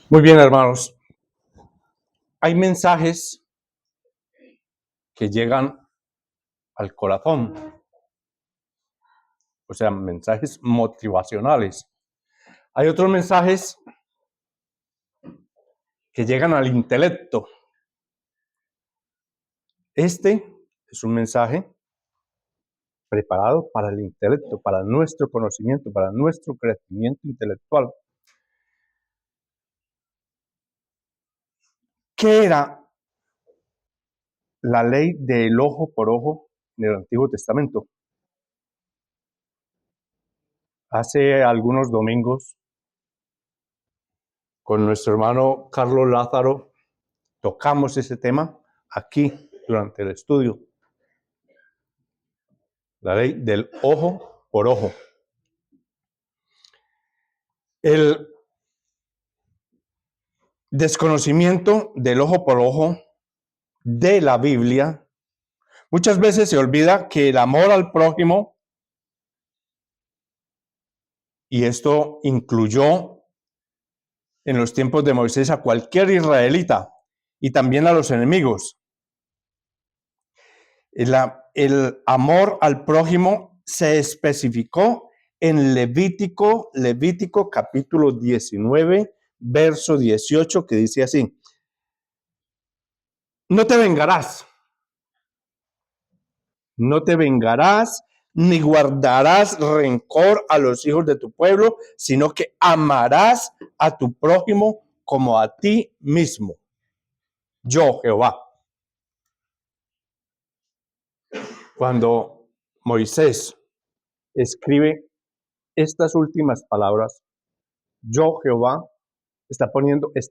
Muy bien, hermanos. Hay mensajes que llegan al corazón, o sea, mensajes motivacionales. Hay otros mensajes que llegan al intelecto. Este es un mensaje preparado para el intelecto, para nuestro conocimiento, para nuestro crecimiento intelectual. ¿Qué era la ley del ojo por ojo en el Antiguo Testamento? Hace algunos domingos, con nuestro hermano Carlos Lázaro, tocamos ese tema aquí durante el estudio. La ley del ojo por ojo. El desconocimiento del ojo por ojo de la Biblia, muchas veces se olvida que el amor al prójimo, y esto incluyó en los tiempos de Moisés a cualquier israelita y también a los enemigos. El amor al prójimo se especificó en Levítico capítulo 19, verso 18, que dice así: no te vengarás, ni guardarás rencor a los hijos de tu pueblo, sino que amarás a tu prójimo como a ti mismo. Yo, Jehová. Cuando Moisés escribe estas últimas palabras, yo, Jehová, está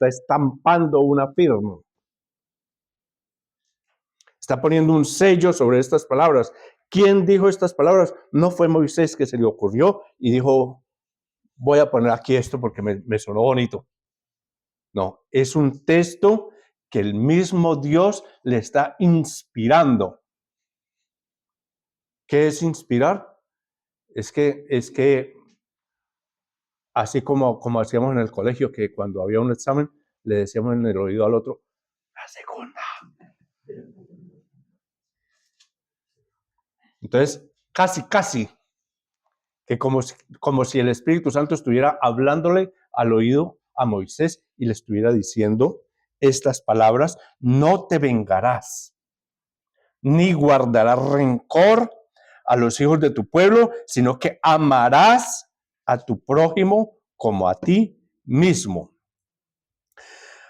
estampando una firma. Está poniendo un sello sobre estas palabras. ¿Quién dijo estas palabras? No fue Moisés que se le ocurrió y dijo, voy a poner aquí esto porque me sonó bonito. No, es un texto que el mismo Dios le está inspirando. ¿Qué es inspirar? Es que así como hacíamos en el colegio, que cuando había un examen, le decíamos en el oído al otro, la segunda. Entonces, casi, que como si el Espíritu Santo estuviera hablándole al oído a Moisés y le estuviera diciendo estas palabras: no te vengarás, ni guardarás rencor a los hijos de tu pueblo, sino que amarás a tu prójimo como a ti mismo.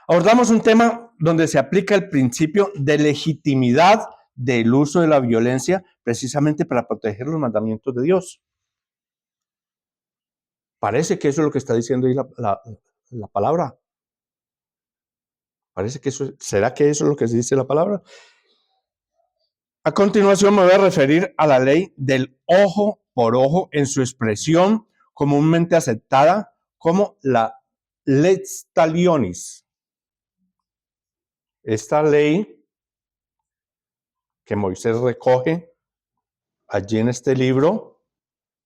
Abordamos un tema donde se aplica el principio de legitimidad del uso de la violencia, precisamente para proteger los mandamientos de Dios. Parece que eso es lo que está diciendo ahí la palabra. Parece que eso, ¿será que eso es lo que dice la palabra? A continuación me voy a referir a la ley del ojo por ojo en su expresión comúnmente aceptada como la lex talionis. Esta ley que Moisés recoge allí en este libro,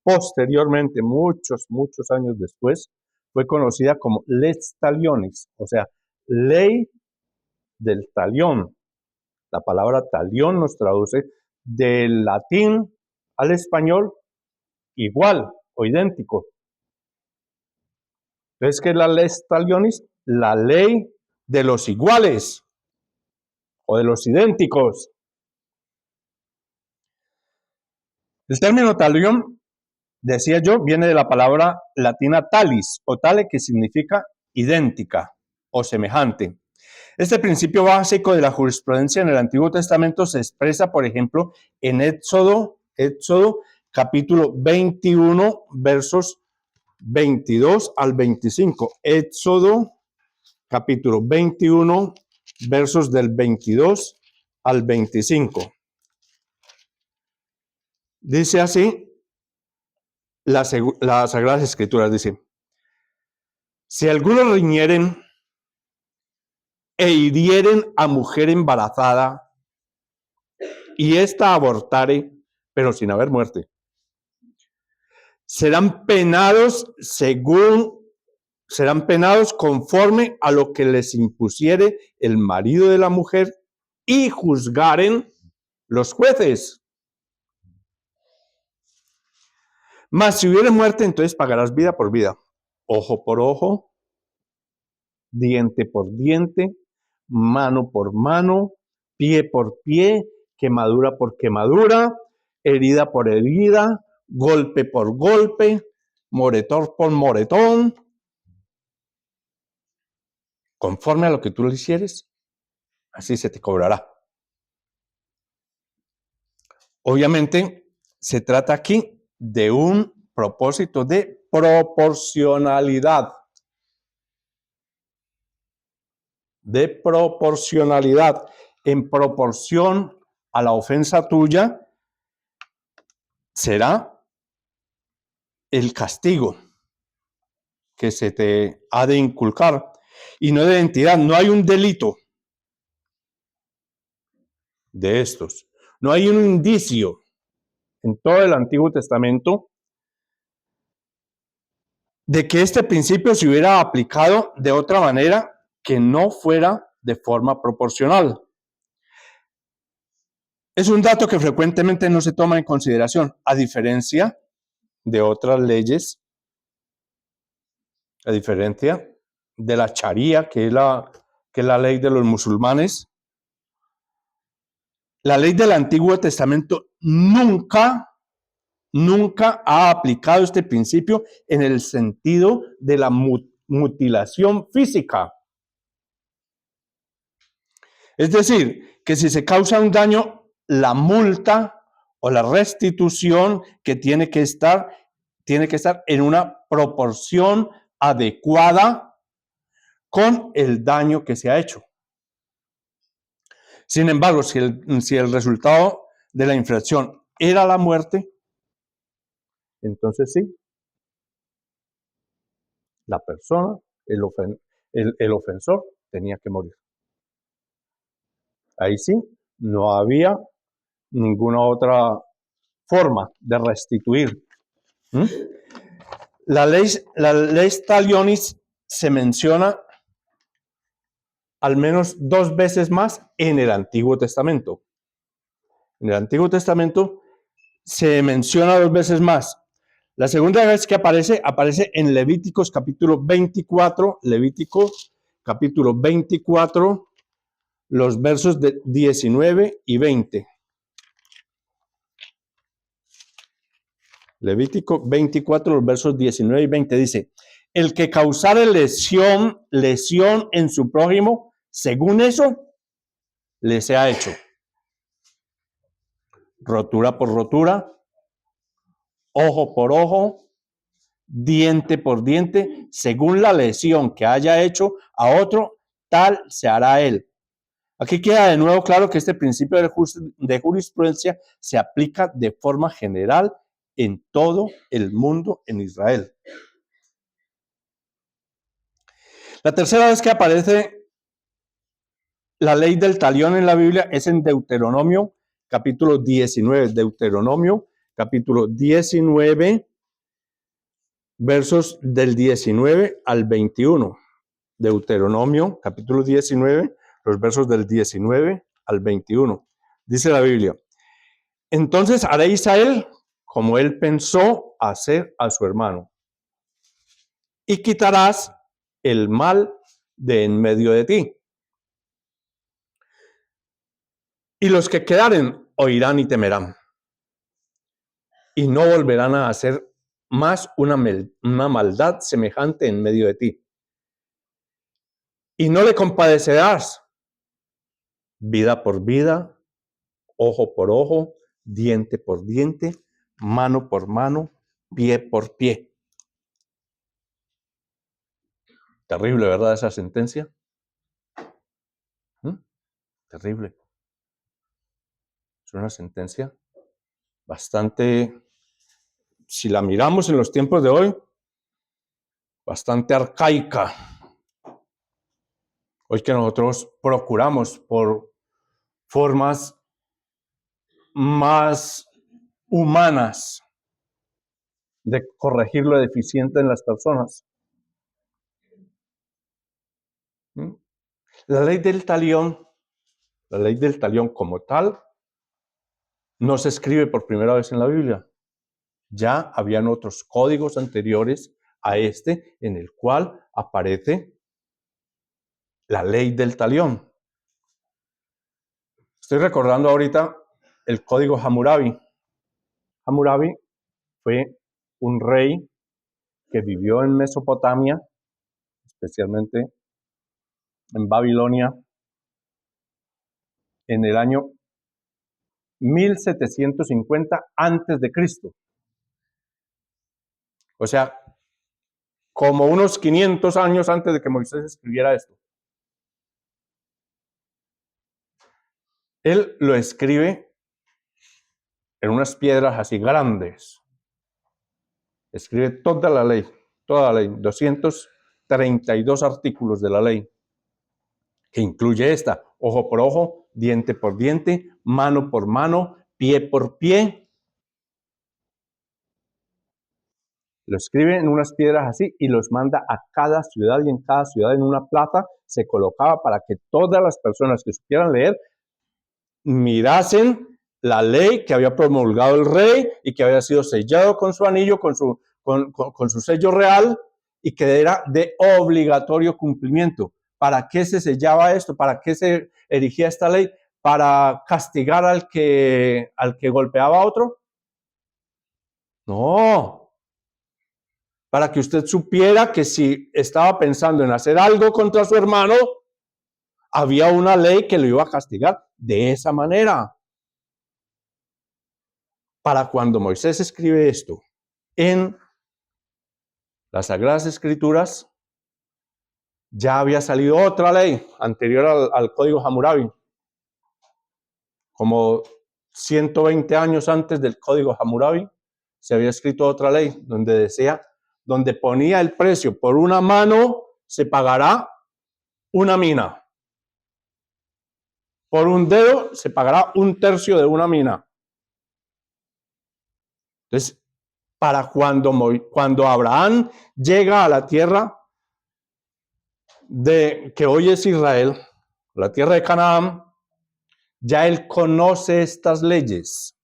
posteriormente, muchos años después, fue conocida como lex talionis, o sea, ley del talión. La palabra talión nos traduce del latín al español igual o idéntico. Entonces, ¿qué es la lex talionis? La ley de los iguales o de los idénticos. El término talión, decía yo, viene de la palabra latina talis o tale, que significa idéntica o semejante. Este principio básico de la jurisprudencia en el Antiguo Testamento se expresa, por ejemplo, en Éxodo capítulo 21, versos 22 al 25. Éxodo capítulo 21, versos del 22 al 25. Dice así, las Sagradas Escrituras dice: si algunos riñeren e hirieren a mujer embarazada y ésta abortare, pero sin haber muerte, serán penados según serán penados conforme a lo que les impusiere el marido de la mujer y juzgaren los jueces. Mas si hubiere muerte, entonces pagarás vida por vida, ojo por ojo, diente por diente, mano por mano, pie por pie, quemadura por quemadura, herida por herida, golpe por golpe, moretón por moretón. Conforme a lo que tú le hicieres, así se te cobrará. Obviamente, se trata aquí de un propósito de proporcionalidad. De proporcionalidad. En proporción a la ofensa tuya, será el castigo que se te ha de inculcar. Y no de identidad. No hay un delito de estos. No hay un indicio en todo el Antiguo Testamento de que este principio se hubiera aplicado de otra manera que no fuera de forma proporcional. Es un dato que frecuentemente no se toma en consideración, a diferencia de otras leyes, a diferencia de la Sharia, que es la ley de los musulmanes. La ley del Antiguo Testamento nunca ha aplicado este principio en el sentido de la mutilación física. Es decir, que si se causa un daño, la multa o la restitución que tiene que estar en una proporción adecuada con el daño que se ha hecho. Sin embargo, si el resultado de la infracción era la muerte, entonces sí, la persona, el ofensor, tenía que morir. Ahí sí, no había ninguna otra forma de restituir. La ley talionis se menciona al menos 2 veces más en el Antiguo Testamento. En el Antiguo Testamento se menciona 2 veces más. La segunda vez que aparece en Levíticos capítulo 24, Levíticos capítulo 24, los versos de 19 y 20. Levítico 24, los versos 19 y 20 dice: el que causare lesión en su prójimo, según eso, le sea hecho. Rotura por rotura, ojo por ojo, diente por diente, según la lesión que haya hecho a otro, tal se hará a él. Aquí queda de nuevo claro que este principio de jurisprudencia se aplica de forma general en todo el mundo en Israel. La tercera vez que aparece la ley del talión en la Biblia es en Deuteronomio capítulo 19. Deuteronomio capítulo 19, versos del 19 al 21. Deuteronomio capítulo 19, los versos del 19 al 21. Dice la Biblia: entonces hará Israel como él pensó hacer a su hermano, y quitarás el mal de en medio de ti. Y los que quedaren oirán y temerán, y no volverán a hacer más una maldad semejante en medio de ti. Y no le compadecerás, vida por vida, ojo por ojo, diente por diente, mano por mano, pie por pie. Terrible, ¿verdad? Esa sentencia. Terrible. Es una sentencia bastante, si la miramos en los tiempos de hoy, bastante arcaica. Hoy que nosotros procuramos por formas más humanas de corregir lo deficiente en las personas. La ley del talión como tal, no se escribe por primera vez en la Biblia. Ya habían otros códigos anteriores a este en el cual aparece la ley del talión. Estoy recordando ahorita el código Hammurabi. Hammurabi fue un rey que vivió en Mesopotamia, especialmente en Babilonia, en el año 1750 antes de Cristo. O sea, como unos 500 años antes de que Moisés escribiera esto. Él lo escribe en unas piedras así grandes. Escribe toda la ley, 232 artículos de la ley, que incluye esta: ojo por ojo, diente por diente, mano por mano, pie por pie. Lo escribe en unas piedras así y los manda a cada ciudad, y en cada ciudad, en una plaza, se colocaba para que todas las personas que supieran leer mirasen la ley que había promulgado el rey y que había sido sellado con su anillo, con su sello real, y que era de obligatorio cumplimiento. ¿Para qué se sellaba esto? ¿Para qué se erigía esta ley? ¿Para castigar al que golpeaba a otro? No. Para que usted supiera que si estaba pensando en hacer algo contra su hermano, había una ley que lo iba a castigar de esa manera. Para cuando Moisés escribe esto en las Sagradas Escrituras, ya había salido otra ley anterior al Código Hammurabi, como 120 años antes del Código Hammurabi. Se había escrito otra ley donde decía, donde ponía el precio: por una mano se pagará una mina, por un dedo se pagará un tercio de una mina. Entonces, para cuando Abraham llega a la tierra que hoy es Israel, la tierra de Canaán, ya él conoce estas leyes.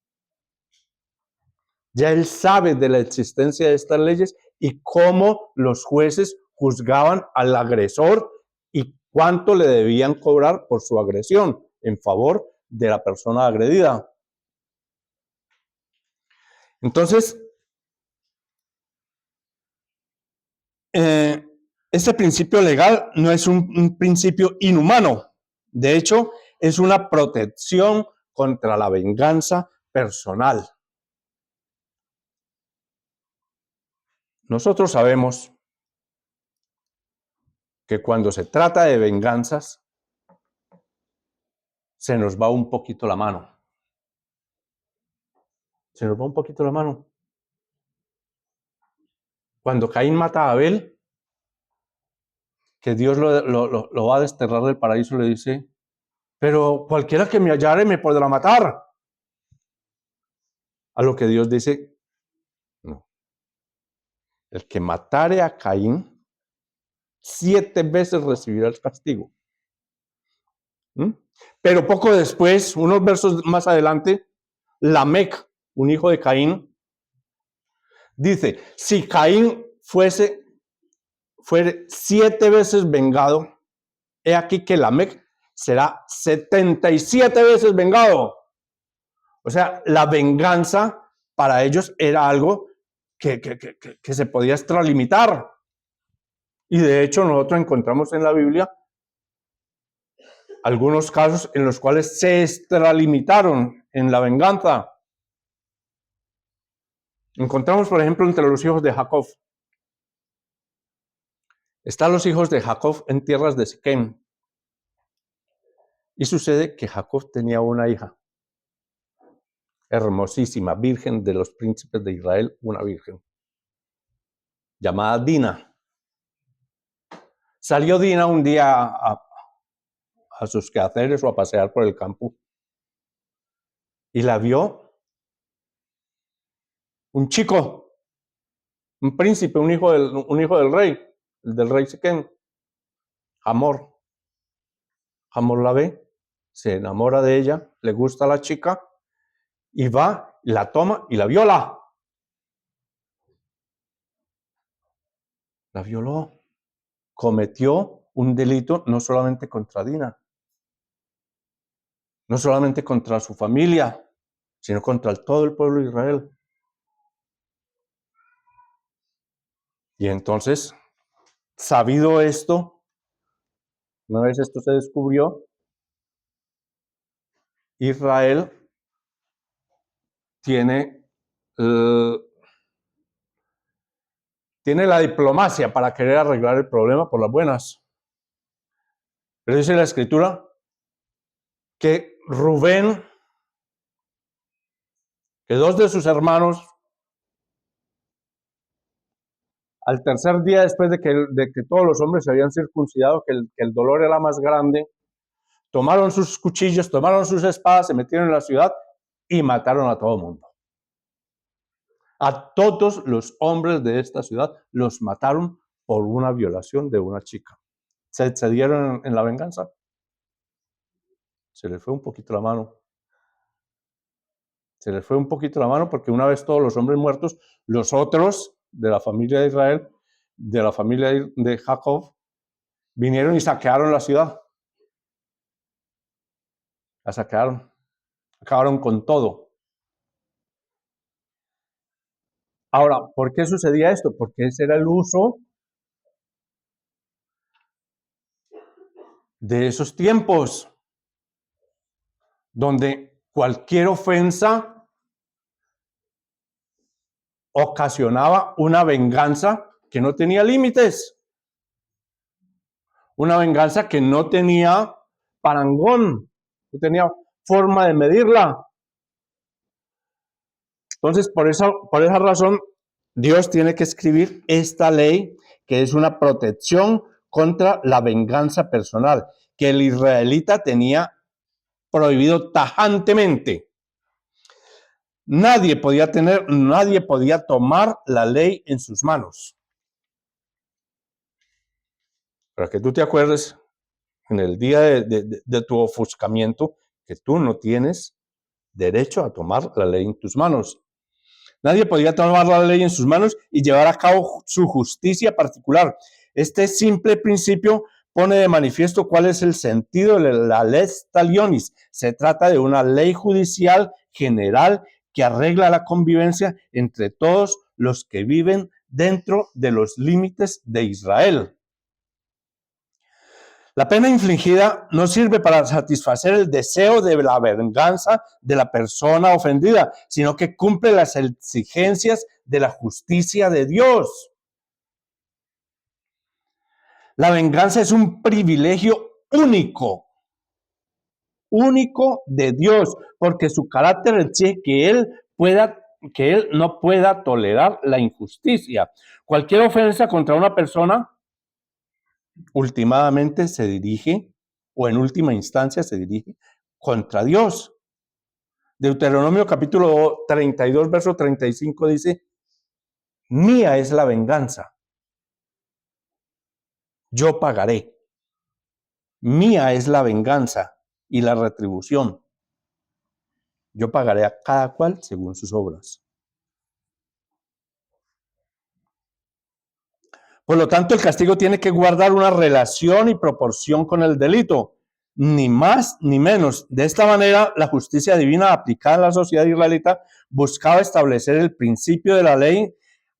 Ya él sabe de la existencia de estas leyes y cómo los jueces juzgaban al agresor y cuánto le debían cobrar por su agresión en favor de la persona agredida. Entonces, este principio legal no es un principio inhumano. De hecho, es una protección contra la venganza personal. Nosotros sabemos que cuando se trata de venganzas, se nos va un poquito la mano. Se nos va un poquito la mano. Cuando Caín mata a Abel, que Dios lo va a desterrar del paraíso, le dice, pero cualquiera que me hallare me podrá matar. A lo que Dios dice, no. El que matare a Caín, 7 veces recibirá el castigo. Pero poco después, unos versos más adelante, Lamec, un hijo de Caín, dice, si Caín fuere 7 veces vengado, he aquí que Lamec será 77 veces vengado. O sea, la venganza para ellos era algo que se podía extralimitar. Y de hecho nosotros encontramos en la Biblia algunos casos en los cuales se extralimitaron en la venganza. Encontramos, por ejemplo, entre los hijos de Jacob. Están los hijos de Jacob en tierras de Siquem. Y sucede que Jacob tenía una hija, hermosísima, virgen de los príncipes de Israel, una virgen, llamada Dina. Salió Dina un día a sus quehaceres o a pasear por el campo y la vio un chico, un príncipe, un hijo del rey, del rey Siquem, Hamor. Hamor la ve, se enamora de ella, le gusta a la chica y va, la toma y la viola. La violó. Cometió un delito no solamente contra Dina, no solamente contra su familia, sino contra todo el pueblo de Israel. Y entonces, sabido esto, una vez esto se descubrió, Israel tiene la diplomacia para querer arreglar el problema por las buenas. Pero dice la Escritura que Rubén, que dos de sus hermanos, al tercer día después de que todos los hombres se habían circuncidado, que el dolor era más grande, tomaron sus cuchillos, tomaron sus espadas, se metieron en la ciudad y mataron a todo el mundo. A todos los hombres de esta ciudad los mataron por una violación de una chica. ¿Se excedieron en la venganza? Se les fue un poquito la mano. Se les fue un poquito la mano porque una vez todos los hombres muertos, los otros de la familia de Israel, de la familia de Jacob, vinieron y saquearon la ciudad. La saquearon. Acabaron con todo. Ahora, ¿por qué sucedía esto? Porque ese era el uso de esos tiempos, donde cualquier ofensa ocasionaba una venganza que no tenía límites, una venganza que no tenía parangón, no tenía forma de medirla. Entonces, por esa razón, Dios tiene que escribir esta ley, que es una protección contra la venganza personal, que el israelita tenía prohibido tajantemente. Nadie podía tomar la ley en sus manos. Para que tú te acuerdes, en el día de tu ofuscamiento, que tú no tienes derecho a tomar la ley en tus manos. Nadie podía tomar la ley en sus manos y llevar a cabo su justicia particular. Este simple principio pone de manifiesto cuál es el sentido de la lex talionis. Se trata de una ley judicial general que arregla la convivencia entre todos los que viven dentro de los límites de Israel. La pena infligida no sirve para satisfacer el deseo de la venganza de la persona ofendida, sino que cumple las exigencias de la justicia de Dios. La venganza es un privilegio único de Dios, porque su carácter exige que Él no pueda tolerar la injusticia. Cualquier ofensa contra una persona últimamente se dirige, o en última instancia se dirige, contra Dios. Deuteronomio capítulo 32, verso 35 dice, mía es la venganza, yo pagaré. Mía es la venganza y la retribución. Yo pagaré a cada cual según sus obras. Por lo tanto, el castigo tiene que guardar una relación y proporción con el delito, ni más ni menos. De esta manera, la justicia divina aplicada en la sociedad israelita buscaba establecer el principio de la ley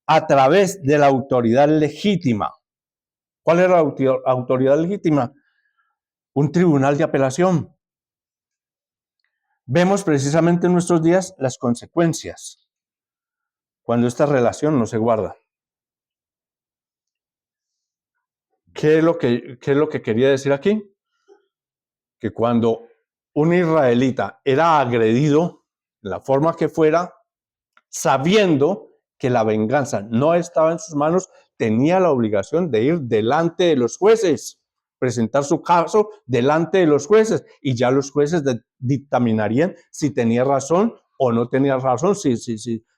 a través de la autoridad legítima. ¿Cuál era la autoridad legítima? Un tribunal de apelación. Vemos precisamente en nuestros días las consecuencias cuando esta relación no se guarda. ¿Qué es lo que quería decir aquí? Que cuando un israelita era agredido, de la forma que fuera, sabiendo que la venganza no estaba en sus manos, tenía la obligación de ir delante de los jueces, presentar su caso delante de los jueces, y ya los jueces dictaminarían si tenía razón o no tenía razón, si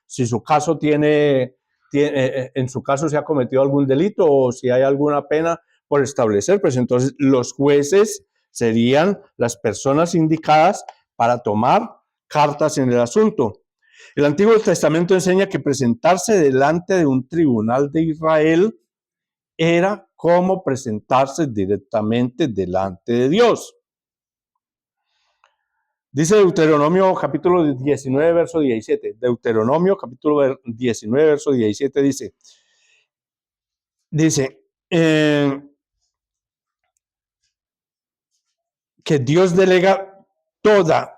su caso en su caso se ha cometido algún delito o si hay alguna pena por establecer. Pues entonces los jueces serían las personas indicadas para tomar cartas en el asunto. El Antiguo Testamento enseña que presentarse delante de un tribunal de Israel era como presentarse directamente delante de Dios. Dice Deuteronomio capítulo 19, verso 17. Deuteronomio capítulo 19, verso 17 dice que Dios delega toda.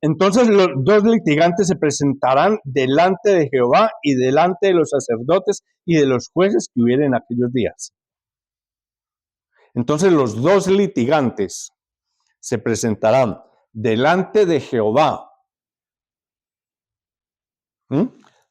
Entonces los dos litigantes se presentarán delante de Jehová y delante de los sacerdotes y de los jueces que hubieren en aquellos días. Entonces los dos litigantes se presentarán delante de Jehová.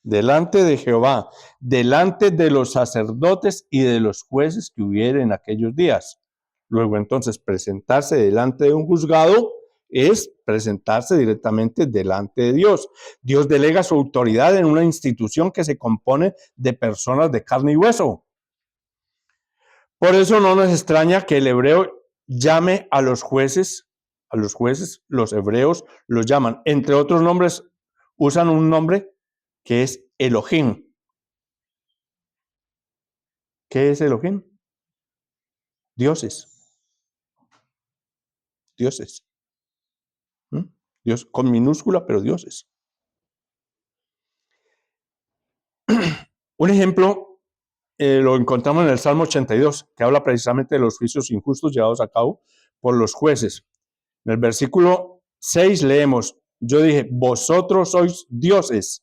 Delante de Jehová, delante de los sacerdotes y de los jueces que hubieren en aquellos días. Luego entonces presentarse delante de un juzgado es presentarse directamente delante de Dios. Dios delega su autoridad en una institución que se compone de personas de carne y hueso. Por eso no nos extraña que el hebreo llame a los jueces, los hebreos los llaman, entre otros nombres, usan un nombre que es Elohim. ¿Qué es Elohim? Dioses. Dioses. Dios con minúscula, pero dioses. Un ejemplo lo encontramos en el Salmo 82, que habla precisamente de los juicios injustos llevados a cabo por los jueces. En el versículo 6 leemos, yo dije, vosotros sois dioses,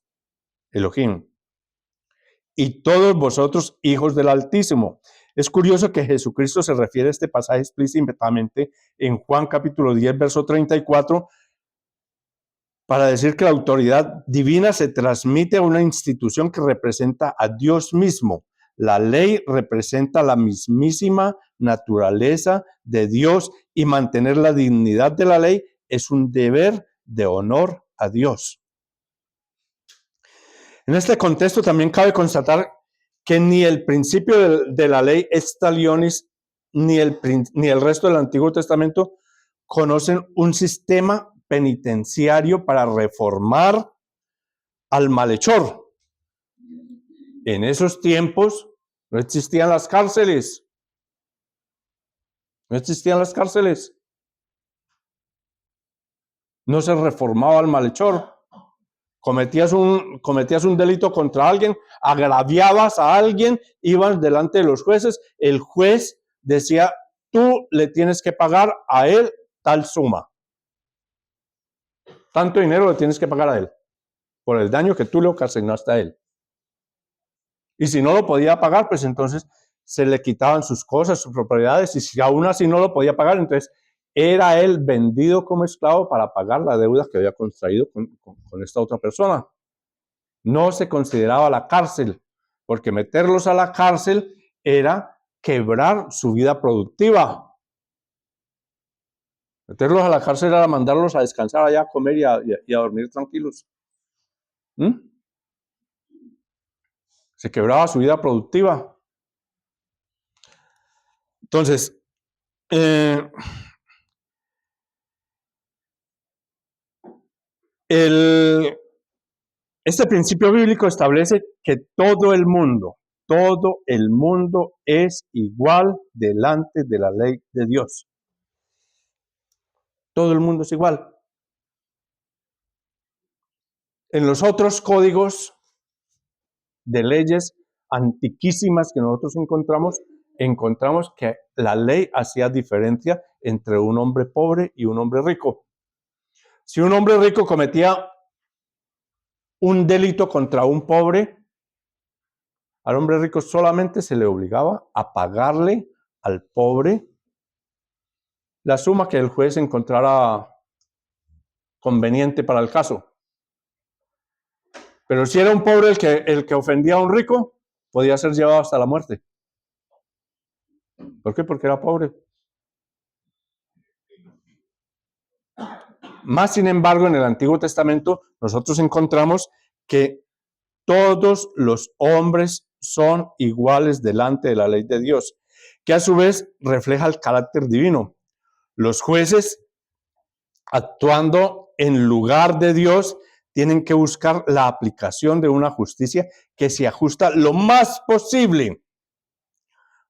Elohim, y todos vosotros hijos del Altísimo. Es curioso que Jesucristo se refiere a este pasaje explícitamente en Juan capítulo 10, verso 34, para decir que la autoridad divina se transmite a una institución que representa a Dios mismo. La ley representa la mismísima naturaleza de Dios y mantener la dignidad de la ley es un deber de honor a Dios. En este contexto también cabe constatar que ni el principio de la ley extra lionis ni el resto del Antiguo Testamento conocen un sistema penitenciario para reformar al malhechor. En esos tiempos no existían las cárceles. No existían las cárceles. No se reformaba al malhechor. Cometías un delito contra alguien, agraviabas a alguien, ibas delante de los jueces, el juez decía, tú le tienes que pagar a él tal suma. Tanto dinero le tienes que pagar a él por el daño que tú le ocasionaste a él. Y si no lo podía pagar, pues entonces se le quitaban sus cosas, sus propiedades, y si aún así no lo podía pagar, entonces era él vendido como esclavo para pagar la deuda que había contraído con esta otra persona. No se consideraba la cárcel, porque meterlos a la cárcel era quebrar su vida productiva. Meterlos a la cárcel era mandarlos a descansar allá, a comer y a dormir tranquilos. Se quebraba su vida productiva. Entonces, este principio bíblico establece que todo el mundo es igual delante de la ley de Dios. Todo el mundo es igual. En los otros códigos de leyes antiquísimas que nosotros encontramos que la ley hacía diferencia entre un hombre pobre y un hombre rico. Si un hombre rico cometía un delito contra un pobre, al hombre rico solamente se le obligaba a pagarle al pobre la suma que el juez encontrara conveniente para el caso. Pero si era un pobre el que ofendía a un rico, podía ser llevado hasta la muerte. ¿Por qué? Porque era pobre. Más sin embargo, en el Antiguo Testamento nosotros encontramos que todos los hombres son iguales delante de la ley de Dios, que a su vez refleja el carácter divino. Los jueces, actuando en lugar de Dios, tienen que buscar la aplicación de una justicia que se ajusta lo más posible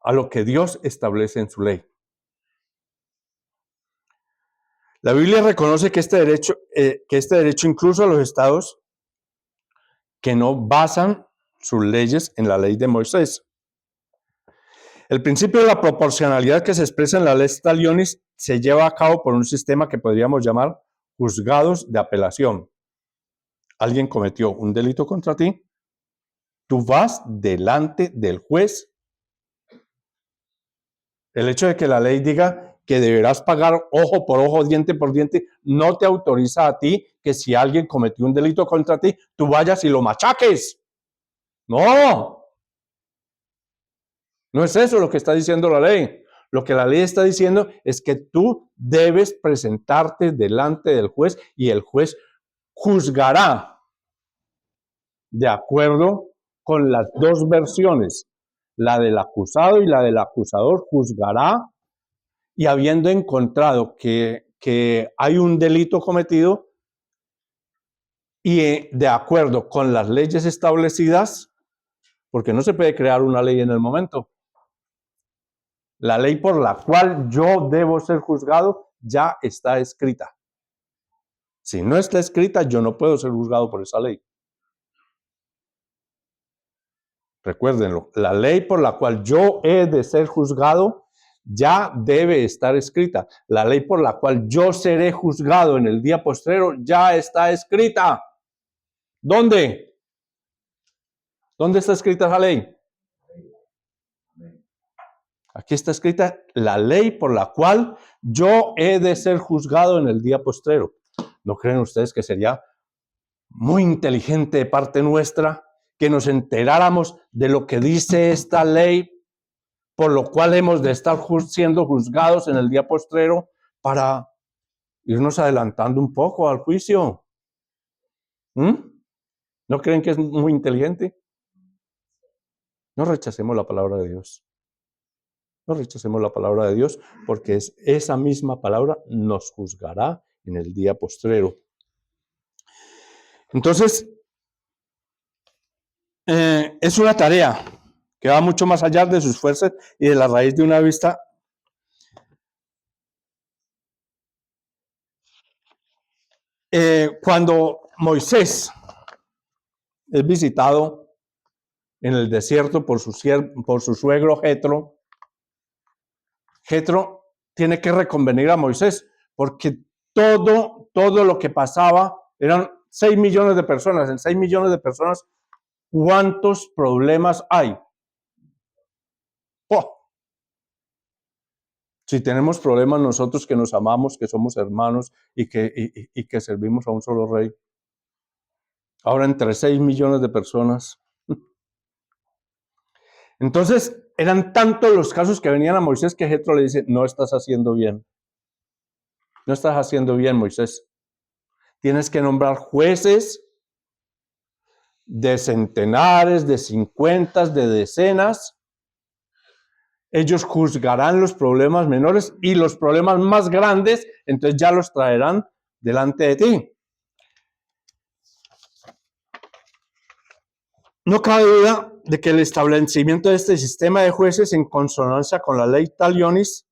a lo que Dios establece en su ley. La Biblia reconoce que este derecho incluso a los estados que no basan sus leyes en la ley de Moisés. El principio de la proporcionalidad que se expresa en la ley Talionis se lleva a cabo por un sistema que podríamos llamar juzgados de apelación. Alguien cometió un delito contra ti, tú vas delante del juez. El hecho de que la ley diga que deberás pagar ojo por ojo, diente por diente, no te autoriza a ti que si alguien cometió un delito contra ti, tú vayas y lo machaques. No, no es eso lo que está diciendo la ley. Lo que la ley está diciendo es que tú debes presentarte delante del juez y el juez juzgará de acuerdo con las dos versiones, la del acusado y la del acusador, juzgará y habiendo encontrado que hay un delito cometido y de acuerdo con las leyes establecidas, porque no se puede crear una ley en el momento. La ley por la cual yo debo ser juzgado ya está escrita. Si no está escrita, yo no puedo ser juzgado por esa ley. Recuérdenlo, la ley por la cual yo he de ser juzgado ya debe estar escrita. La ley por la cual yo seré juzgado en el día postrero ya está escrita. ¿Dónde? ¿Dónde está escrita esa ley? Aquí está escrita la ley por la cual yo he de ser juzgado en el día postrero. ¿No creen ustedes que sería muy inteligente de parte nuestra que nos enteráramos de lo que dice esta ley, por lo cual hemos de estar siendo juzgados en el día postrero para irnos adelantando un poco al juicio? ¿No creen que es muy inteligente? No rechacemos la palabra de Dios. No rechacemos la palabra de Dios porque esa misma palabra nos juzgará en el día postrero. Entonces, es una tarea que va mucho más allá de sus fuerzas y de la raíz de una vista. Cuando Moisés es visitado en el desierto por su suegro Jetro, Jetro tiene que reconvenir a Moisés porque todo lo que pasaba eran 6 millones de personas. En 6 millones de personas, ¿cuántos problemas hay? ¡Oh! Si tenemos problemas nosotros que nos amamos, que somos hermanos y que servimos a un solo rey. Ahora entre 6 millones de personas. Entonces, eran tantos los casos que venían a Moisés que Jetro le dice, no estás haciendo bien. No estás haciendo bien, Moisés. Tienes que nombrar jueces de centenares, de 50, de decenas. Ellos juzgarán los problemas menores y los problemas más grandes, entonces ya los traerán delante de ti. No cabe duda de que el establecimiento de este sistema de jueces en consonancia con la ley Talionis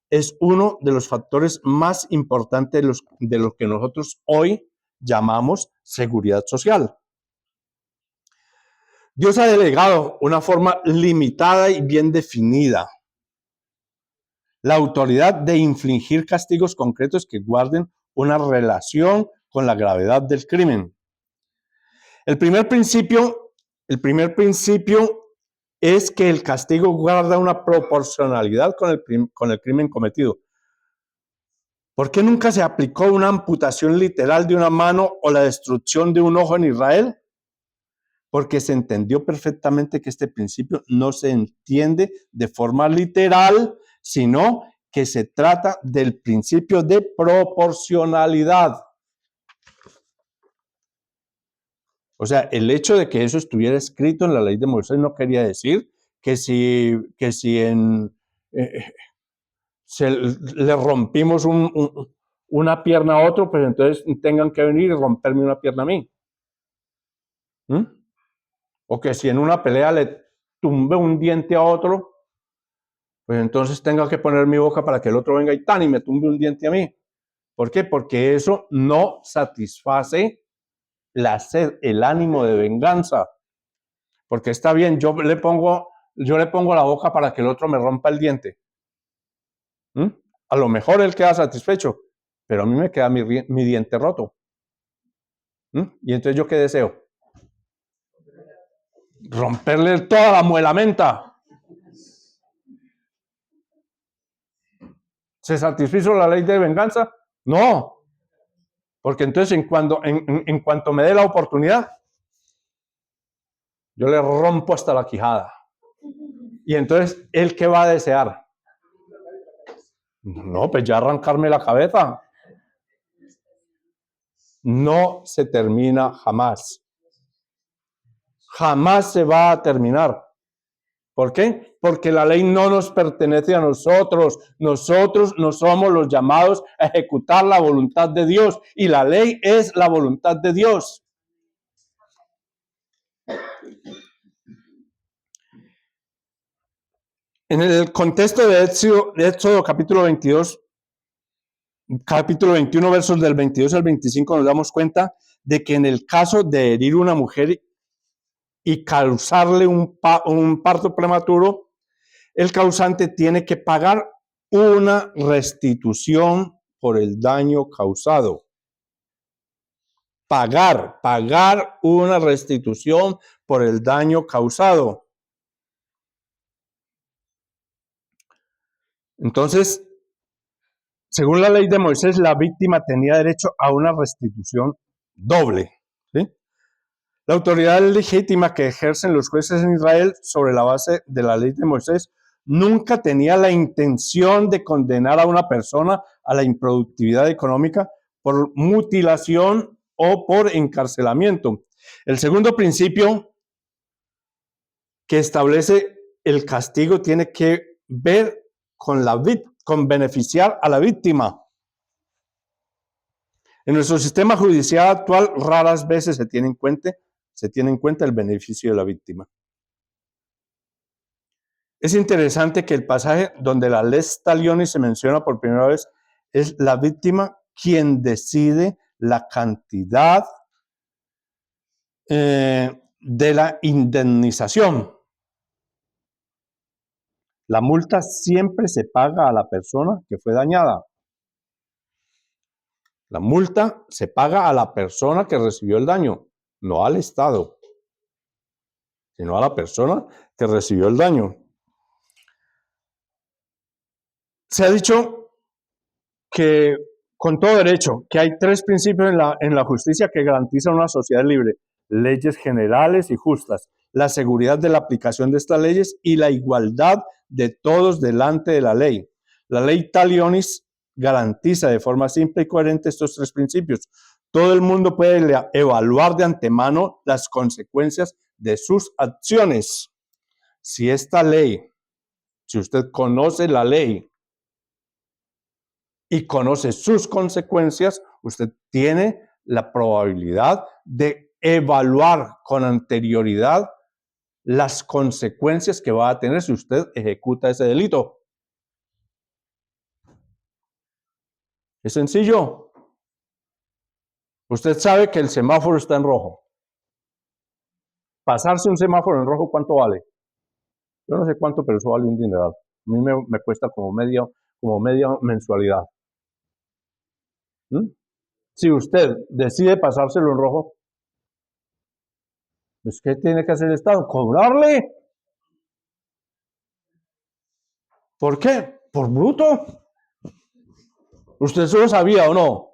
es uno de los factores más importantes de lo que nosotros hoy llamamos seguridad social. Dios ha delegado una forma limitada y bien definida la autoridad de infligir castigos concretos que guarden una relación con la gravedad del crimen. El primer principio es que el castigo guarda una proporcionalidad con el crimen cometido. ¿Por qué nunca se aplicó una amputación literal de una mano o la destrucción de un ojo en Israel? Porque se entendió perfectamente que este principio no se entiende de forma literal, sino que se trata del principio de proporcionalidad. O sea, el hecho de que eso estuviera escrito en la ley de Moisés no quería decir que si le rompimos una pierna a otro, pues entonces tengan que venir y romperme una pierna a mí. ¿Mm? O que si en una pelea le tumbe un diente a otro, pues entonces tenga que poner mi boca para que el otro venga y me tumbe un diente a mí. ¿Por qué? Porque eso no satisface la sed, el ánimo de venganza. Porque está bien, yo le pongo la boca para que el otro me rompa el diente. ¿Mm? A lo mejor él queda satisfecho, pero a mí me queda mi diente roto. ¿Mm? Y entonces, ¿yo qué deseo? Romperle toda la muelamenta. ¿Se satisfizo la ley de venganza? No. Porque entonces, en cuanto me dé la oportunidad, yo le rompo hasta la quijada. Y entonces, ¿él qué va a desear? No, pues ya arrancarme la cabeza. No se termina jamás. Jamás se va a terminar. ¿Por qué? Porque la ley no nos pertenece a nosotros. Nosotros no somos los llamados a ejecutar la voluntad de Dios. Y la ley es la voluntad de Dios. En el contexto de Éxodo capítulo 22, capítulo 21, versos del 22 al 25, nos damos cuenta de que en el caso de herir una mujer y causarle un parto prematuro, el causante tiene que pagar una restitución por el daño causado. Pagar una restitución por el daño causado. Entonces, según la ley de Moisés, la víctima tenía derecho a una restitución doble. ¿Sí? La autoridad legítima que ejercen los jueces en Israel sobre la base de la ley de Moisés nunca tenía la intención de condenar a una persona a la improductividad económica por mutilación o por encarcelamiento. El segundo principio que establece el castigo tiene que ver con beneficiar a la víctima. En nuestro sistema judicial actual raras veces se tiene en cuenta el beneficio de la víctima. Es interesante que el pasaje donde la lex talionis se menciona por primera vez es la víctima quien decide la cantidad de la indemnización. La multa siempre se paga a la persona que fue dañada. La multa se paga a la persona que recibió el daño, no al Estado, sino a la persona que recibió el daño. Se ha dicho que, con todo derecho, que hay tres principios en la justicia que garantizan una sociedad libre: leyes generales y justas, la seguridad de la aplicación de estas leyes y la igualdad de todos delante de la ley. La ley Talionis garantiza de forma simple y coherente estos tres principios. Todo el mundo puede evaluar de antemano las consecuencias de sus acciones. Si usted conoce la ley y conoce sus consecuencias, usted tiene la probabilidad de evaluar con anterioridad las consecuencias que va a tener si usted ejecuta ese delito. Es sencillo. Usted sabe que el semáforo está en rojo. Pasarse un semáforo en rojo, ¿cuánto vale? Yo no sé cuánto, pero eso vale un dineral. A mí me cuesta como media mensualidad. ¿Mm? Si usted decide pasárselo en rojo, pues ¿qué tiene que hacer el Estado? ¡Cobrarle! ¿Por qué? Por bruto. ¿Usted eso lo sabía o no?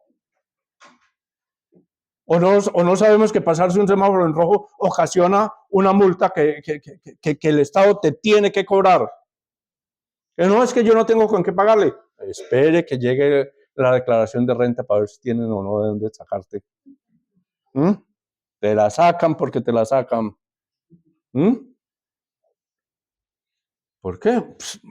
¿O no sabemos que pasarse un semáforo en rojo ocasiona una multa que el Estado te tiene que cobrar? Que no es que yo no tengo con qué pagarle. Espere que llegue la declaración de renta para ver si tienen o no de dónde sacarte. ¿Mm? Te la sacan porque te la sacan. ¿Mm? ¿Por qué? Pues,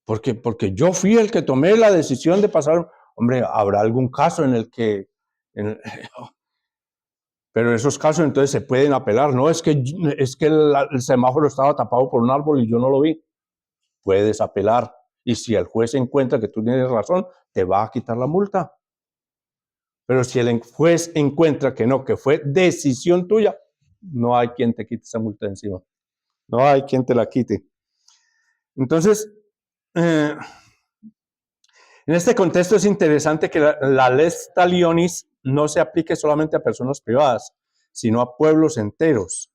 porque yo fui el que tomé la decisión de pasar. Hombre, habrá algún caso en el que... pero esos casos entonces se pueden apelar. No, es que el semáforo estaba tapado por un árbol y yo no lo vi. Puedes apelar. Y si el juez encuentra que tú tienes razón, te va a quitar la multa. Pero si el juez encuentra que no, que fue decisión tuya, no hay quien te quite esa multa encima. No hay quien te la quite. Entonces, en este contexto es interesante que la lex talionis no se aplique solamente a personas privadas, sino a pueblos enteros.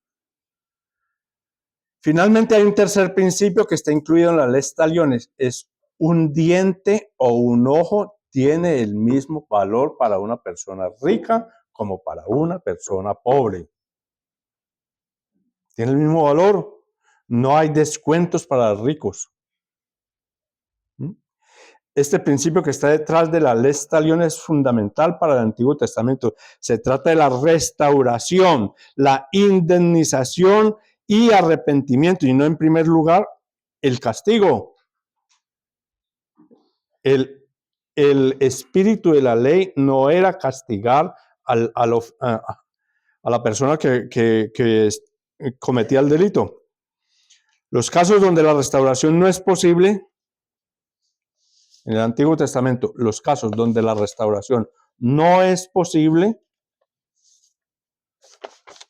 Finalmente hay un tercer principio que está incluido en la lex talionis. Es un diente o un ojo tiene el mismo valor para una persona rica como para una persona pobre. Tiene el mismo valor. No hay descuentos para los ricos. Este principio que está detrás de la lex talionis es fundamental para el Antiguo Testamento. Se trata de la restauración, la indemnización y arrepentimiento, y no en primer lugar el castigo. El espíritu de la ley no era castigar a la persona que cometía el delito. Los casos donde la restauración no es posible, en el Antiguo Testamento, los casos donde la restauración no es posible,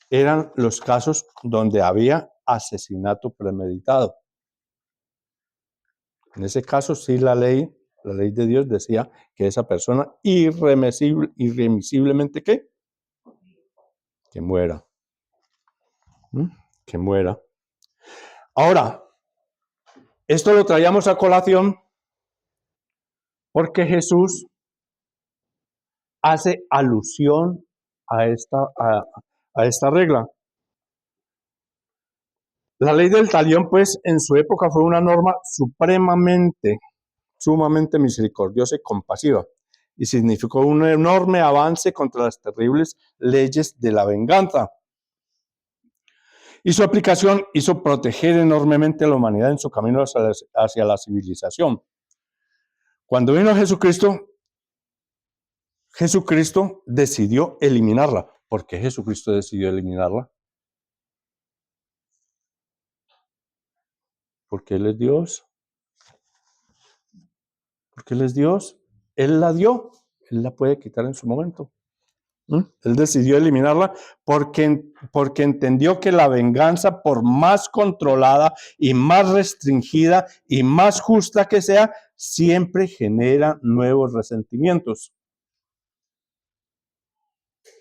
eran los casos donde había asesinato premeditado. En ese caso, sí, la ley de Dios decía que esa persona irremisiblemente, ¿qué? Que muera. Que muera. Ahora, esto lo traíamos a colación porque Jesús hace alusión a esta regla. La ley del talión, pues, en su época fue una norma sumamente misericordiosa y compasiva, y significó un enorme avance contra las terribles leyes de la venganza. Y su aplicación hizo proteger enormemente a la humanidad en su camino hacia la civilización. Cuando vino Jesucristo decidió eliminarla. ¿Por qué Jesucristo decidió eliminarla? Porque Él es Dios. Porque Él es Dios. Él la dio. Él la puede quitar en su momento. Él decidió eliminarla porque entendió que la venganza, por más controlada y más restringida y más justa que sea, siempre genera nuevos resentimientos.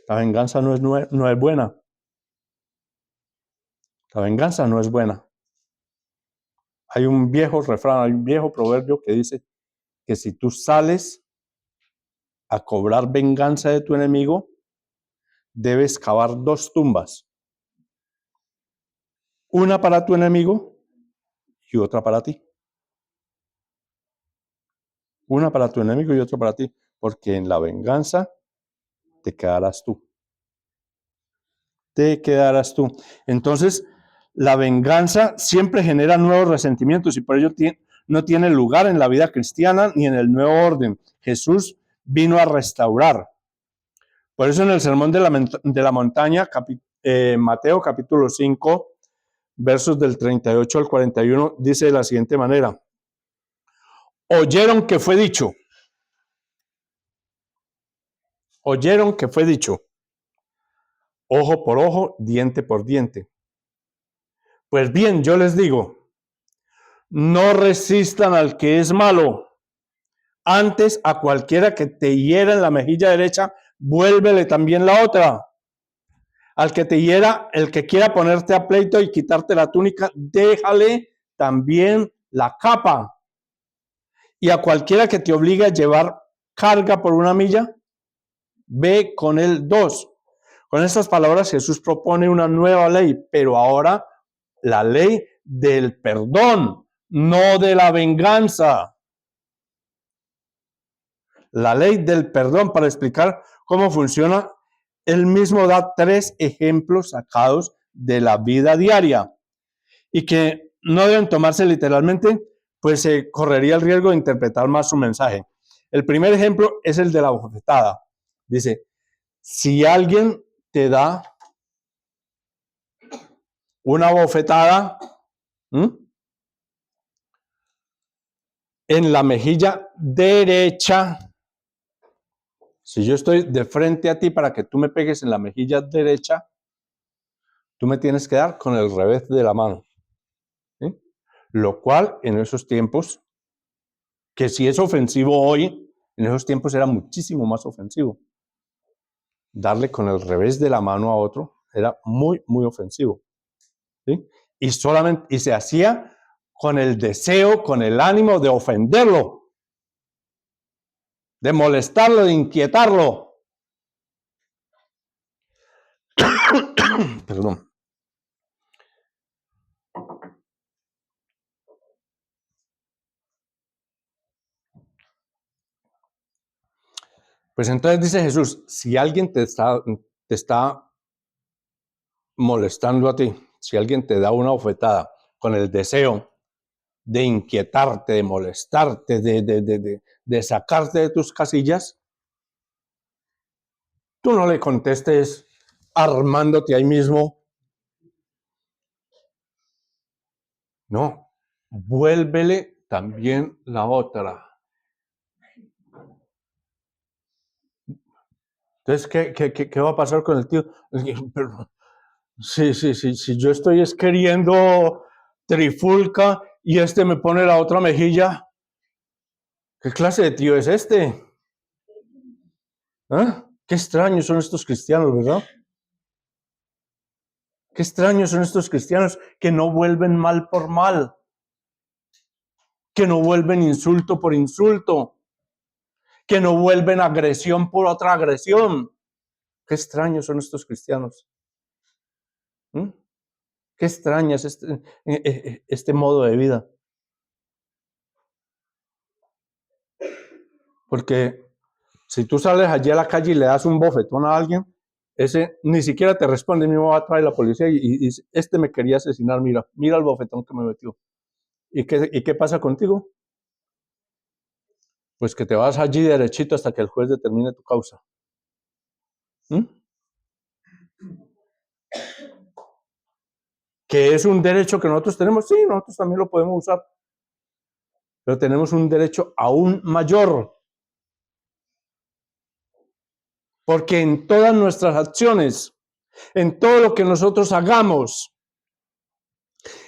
La venganza no es buena. La venganza no es buena. Hay un viejo refrán, hay un viejo proverbio que dice que si tú sales a cobrar venganza de tu enemigo, debes cavar 2 tumbas. Una para tu enemigo y otra para ti. Una para tu enemigo y otra para ti. Porque en la venganza te quedarás tú. Te quedarás tú. Entonces, la venganza siempre genera nuevos resentimientos y por ello no tiene lugar en la vida cristiana ni en el nuevo orden. Jesús vino a restaurar. Por eso en el Sermón de la Montaña, Mateo capítulo 5, versos del 38 al 41, dice de la siguiente manera: oyeron que fue dicho, ojo por ojo, diente por diente. Pues bien, yo les digo, no resistan al que es malo. Antes, a cualquiera que te hiera en la mejilla derecha, vuélvele también la otra. Al que te hiera, el que quiera ponerte a pleito y quitarte la túnica, déjale también la capa. Y a cualquiera que te obligue a llevar carga por 1 milla, ve con él 2. Con estas palabras Jesús propone una nueva ley, pero ahora la ley del perdón, no de la venganza. La ley del perdón. Para explicar cómo funciona, él mismo da 3 ejemplos sacados de la vida diaria y que no deben tomarse literalmente, pues se correría el riesgo de interpretar más su mensaje. El primer ejemplo es el de la bofetada. Dice, si alguien te da una bofetada en la mejilla derecha, si yo estoy de frente a ti para que tú me pegues en la mejilla derecha, tú me tienes que dar con el revés de la mano. ¿Sí? Lo cual en esos tiempos, que si es ofensivo hoy, en esos tiempos era muchísimo más ofensivo. Darle con el revés de la mano a otro era muy, muy ofensivo. ¿Sí? Y se hacía con el deseo, con el ánimo de ofenderlo, de molestarlo, de inquietarlo. Perdón. Pues entonces dice Jesús, si alguien te está molestando a ti, si alguien te da una bofetada con el deseo de inquietarte, de molestarte, de sacarte de tus casillas, tú no le contestes armándote ahí mismo. No, vuélvele también la otra. Entonces, ¿qué va a pasar con el tío? Pero, si yo estoy queriendo trifulca y este me pone la otra mejilla, ¿qué clase de tío es este? ¿Ah? Qué extraños son estos cristianos, ¿verdad? Qué extraños son estos cristianos que no vuelven mal por mal, que no vuelven insulto por insulto, que no vuelven agresión por otra agresión. Qué extraños son estos cristianos. ¿Mm? Qué extraño es este modo de vida. Porque si tú sales allí a la calle y le das un bofetón a alguien, ese ni siquiera te responde, mi mamá va a traer la policía y este me quería asesinar, mira el bofetón que me metió. ¿Y qué pasa contigo? Pues que te vas allí derechito hasta que el juez determine tu causa. ¿Mm? ¿Que es un derecho que nosotros tenemos? Sí, nosotros también lo podemos usar. Pero tenemos un derecho aún mayor. Porque en todas nuestras acciones, en todo lo que nosotros hagamos,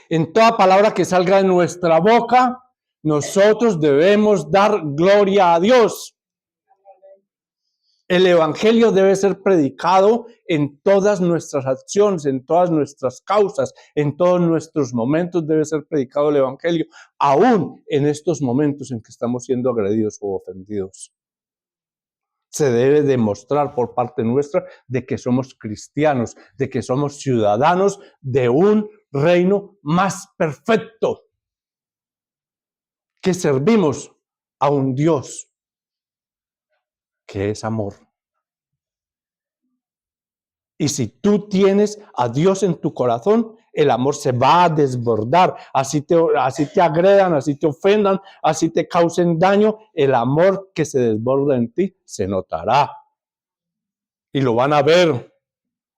en toda palabra que salga de nuestra boca, nosotros debemos dar gloria a Dios. El evangelio debe ser predicado en todas nuestras acciones, en todas nuestras causas, en todos nuestros momentos debe ser predicado el evangelio, aún en estos momentos en que estamos siendo agredidos o ofendidos. Se debe demostrar por parte nuestra de que somos cristianos, de que somos ciudadanos de un reino más perfecto, que servimos a un Dios que es amor. Y si tú tienes a Dios en tu corazón, el amor se va a desbordar. Así te agredan, así te ofendan, así te causen daño, el amor que se desborda en ti se notará. Y lo van a ver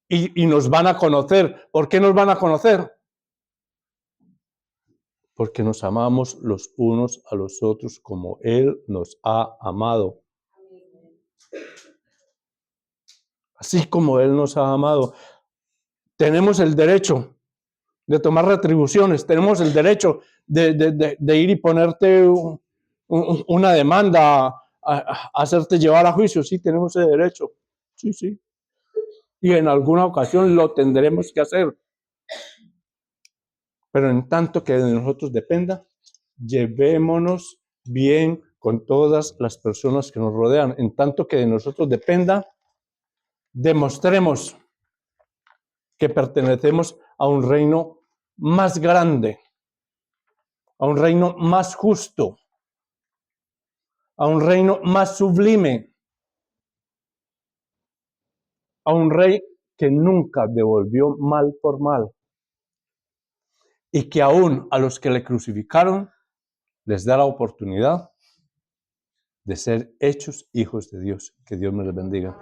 y nos van a conocer. ¿Por qué nos van a conocer? Porque nos amamos los unos a los otros como Él nos ha amado. Así como Él nos ha amado. Tenemos el derecho de tomar retribuciones, tenemos el derecho de ir y ponerte una demanda, a hacerte llevar a juicio. Sí, tenemos ese derecho. Sí, sí. Y en alguna ocasión lo tendremos que hacer. Pero en tanto que de nosotros dependa, llevémonos bien con todas las personas que nos rodean. En tanto que de nosotros dependa, demostremos que pertenecemos a un reino más grande, a un reino más justo, a un reino más sublime, a un rey que nunca devolvió mal por mal y que aún a los que le crucificaron les da la oportunidad de ser hechos hijos de Dios. Que Dios me les bendiga.